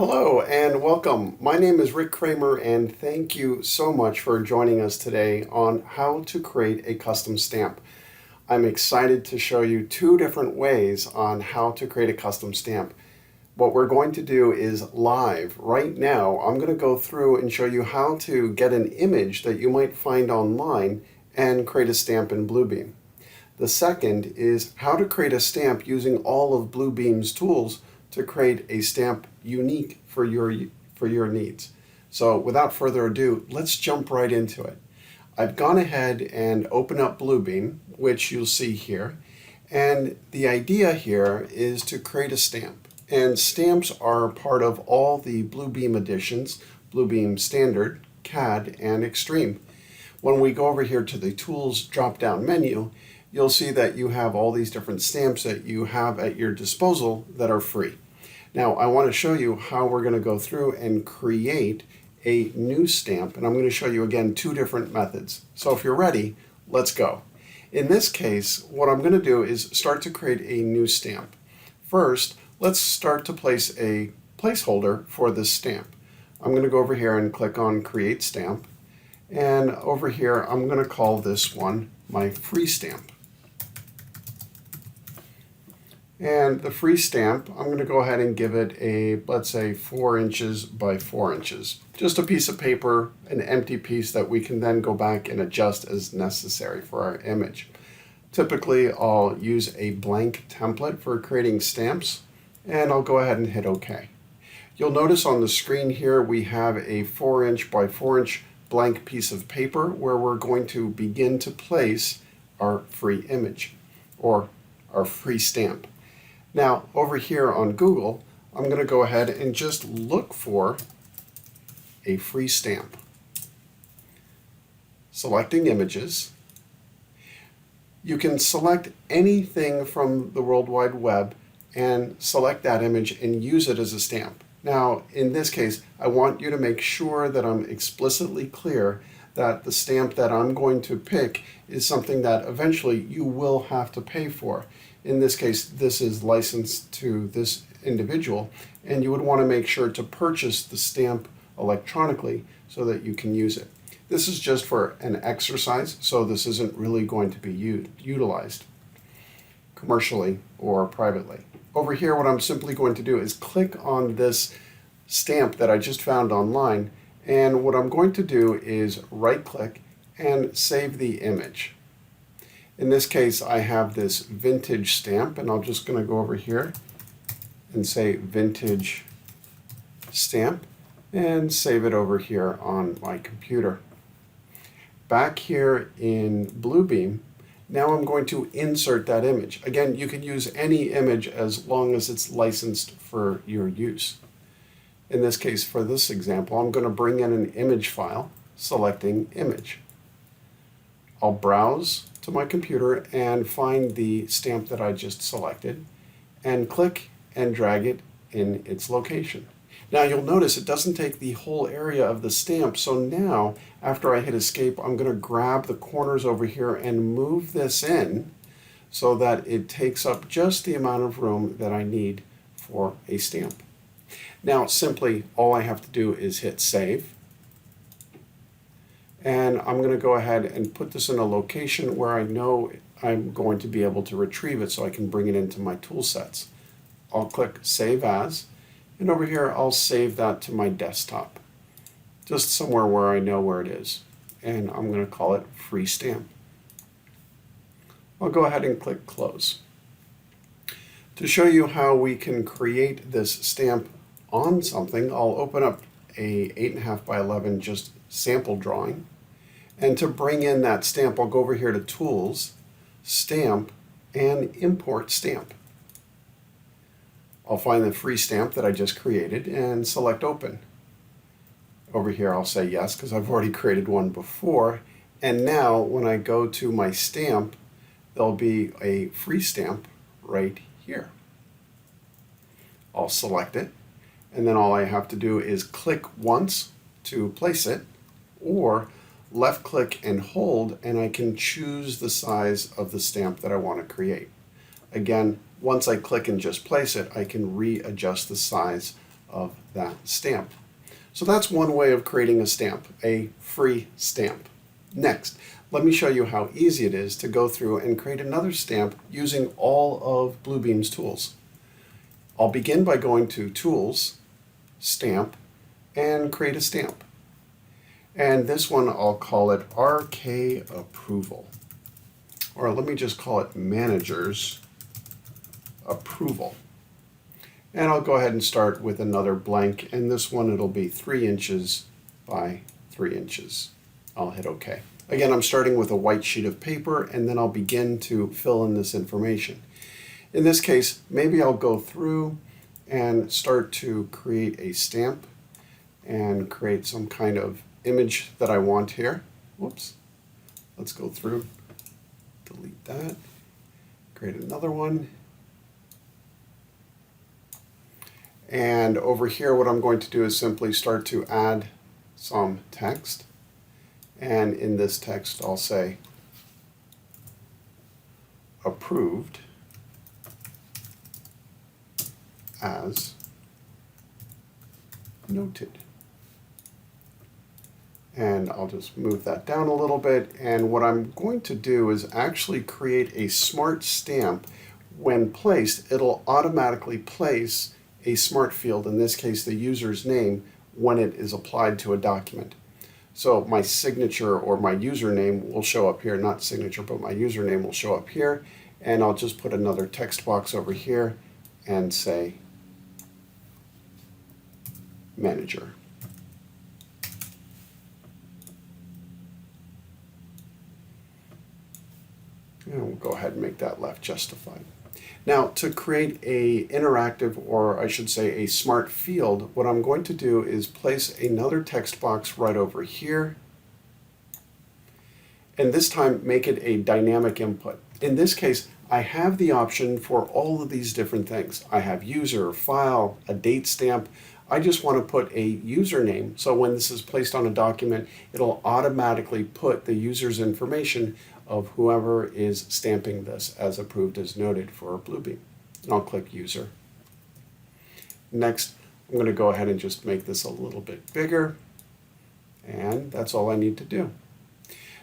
Hello and welcome. My name is Rick Kramer and thank you so much for joining us today on how to create a custom stamp. I'm excited to show you two different ways on how to create a custom stamp. What we're going to do is live right now. I'm going to go through and show you how to get an image that you might find online and create a stamp in Bluebeam. The second is how to create a stamp using all of Bluebeam's tools to create a stamp unique for your needs. So without further ado, let's jump right into it. I've gone ahead and opened up Bluebeam, which you'll see here, and the idea here is to create a stamp. And stamps are part of all the Bluebeam editions, Bluebeam Standard, CAD, and Extreme. When we go over here to the Tools drop-down menu, you'll see that you have all these different stamps that you have at your disposal that are free. Now, I want to show you how we're going to go through and create a new stamp, and I'm going to show you again two different methods. So if you're ready, let's go. In this case, what I'm going to do is start to create a new stamp. First, let's start to place a placeholder for this stamp. I'm going to go over here and click on Create Stamp, and over here I'm going to call this one my free stamp. And the free stamp, I'm going to go ahead and give it a, let's say, 4 inches by 4 inches. Just a piece of paper, an empty piece that we can then go back and adjust as necessary for our image. Typically, I'll use a blank template for creating stamps, and I'll go ahead and hit OK. You'll notice on the screen here we have a 4 inch by 4 inch blank piece of paper where we're going to begin to place our free image or our free stamp. Now, over here on Google, I'm going to go ahead and just look for a free stamp. Selecting images. You can select anything from the World Wide Web and select that image and use it as a stamp. Now, in this case, I want you to make sure that I'm explicitly clear that the stamp that I'm going to pick is something that eventually you will have to pay for. In this case, this is licensed to this individual, and you would want to make sure to purchase the stamp electronically so that you can use it. This is just for an exercise, so this isn't really going to be utilized commercially or privately. Over here, what I'm simply going to do is click on this stamp that I just found online, and what I'm going to do is right-click and save the image. In this case, I have this vintage stamp, and I'm just going to go over here and say vintage stamp and save it over here on my computer. Back here in Bluebeam, now I'm going to insert that image. Again, you can use any image as long as it's licensed for your use. In this case, for this example, I'm going to bring in an image file, selecting image. I'll browse to my computer and find the stamp that I just selected and click and drag it in its location. Now you'll notice it doesn't take the whole area of the stamp, so now after I hit escape, I'm going to grab the corners over here and move this in so that it takes up just the amount of room that I need for a stamp. Now simply all I have to do is hit save. And I'm going to go ahead and put this in a location where I know I'm going to be able to retrieve it so I can bring it into my tool sets. I'll click Save As, and over here I'll save that to my desktop, just somewhere where I know where it is. And I'm going to call it Free Stamp. I'll go ahead and click Close. To show you how we can create this stamp on something, I'll open up a 8.5 by 11 just sample drawing. And to bring in that stamp, I'll go over here to Tools, Stamp, and Import Stamp. I'll find the free stamp that I just created and select Open. Over here I'll say yes because I've already created one before. And now when I go to my stamp, there'll be a free stamp right here. I'll select it, and then all I have to do is click once to place it, or left click and hold, and I can choose the size of the stamp that I want to create. Again, once I click and just place it, I can readjust the size of that stamp. So that's one way of creating a stamp, a free stamp. Next, let me show you how easy it is to go through and create another stamp using all of Bluebeam's tools. I'll begin by going to Tools, Stamp, and create a stamp. And this one I'll call it RK Approval. Or let me just call it Manager's Approval. And I'll go ahead and start with another blank, and this one it'll be 3 inches by 3 inches. I'll hit OK. Again, I'm starting with a white sheet of paper, and then I'll begin to fill in this information. In this case, maybe I'll go through and start to create a stamp and create some kind of image that I want here. Whoops. Let's go through, delete that, create another one. And over here, what I'm going to do is simply start to add some text. And in this text, I'll say approved as noted. And I'll just move that down a little bit. And what I'm going to do is actually create a smart stamp. When placed, it'll automatically place a smart field, in this case the user's name, when it is applied to a document. So my signature or my username will show up here, not signature, but my username will show up here, and I'll just put another text box over here and say Manager. And we'll go ahead and make that left justified. Now, to create a interactive, or I should say a smart field, what I'm going to do is place another text box right over here, and this time make it a dynamic input. In this case, I have the option for all of these different things. I have user, file, a date stamp. I just want to put a username, so when this is placed on a document, it'll automatically put the user's information of whoever is stamping this as approved as noted for Bluebeam. And I'll click User. Next, I'm going to go ahead and just make this a little bit bigger, and that's all I need to do.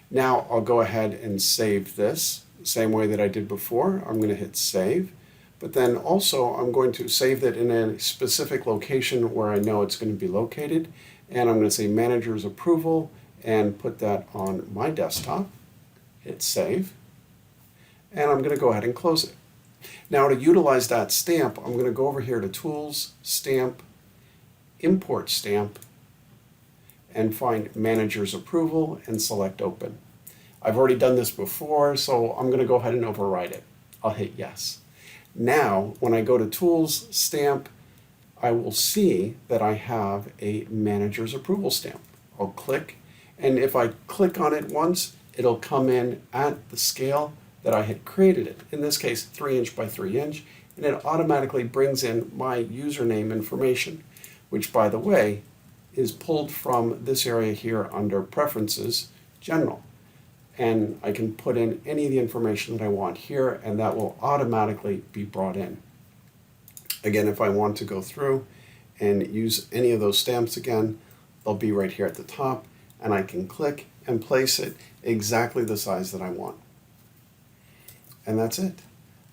Now I'll go ahead and save this the same way that I did before. I'm going to hit Save, but then also I'm going to save it in a specific location where I know it's going to be located, and I'm going to say Manager's Approval and put that on my desktop. Hit Save, and I'm going to go ahead and close it. Now to utilize that stamp, I'm going to go over here to Tools, Stamp, Import Stamp, and find Manager's Approval and select Open. I've already done this before, so I'm going to go ahead and override it. I'll hit Yes. Now, when I go to Tools, Stamp, I will see that I have a Manager's Approval stamp. I'll click, and if I click on it once, it'll come in at the scale that I had created it. In this case, 3 inch by 3 inch, and it automatically brings in my username information, which, by the way, is pulled from this area here under Preferences, General. And I can put in any of the information that I want here, and that will automatically be brought in. Again, if I want to go through and use any of those stamps again, they'll be right here at the top, and I can click and place it exactly the size that I want. And that's it.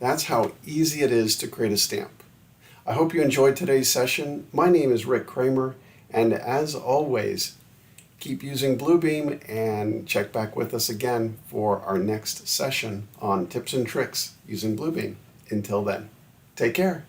That's how easy it is to create a stamp. I hope you enjoyed today's session. My name is Rick Kramer, and as always, keep using Bluebeam and check back with us again for our next session on tips and tricks using Bluebeam. Until then, take care.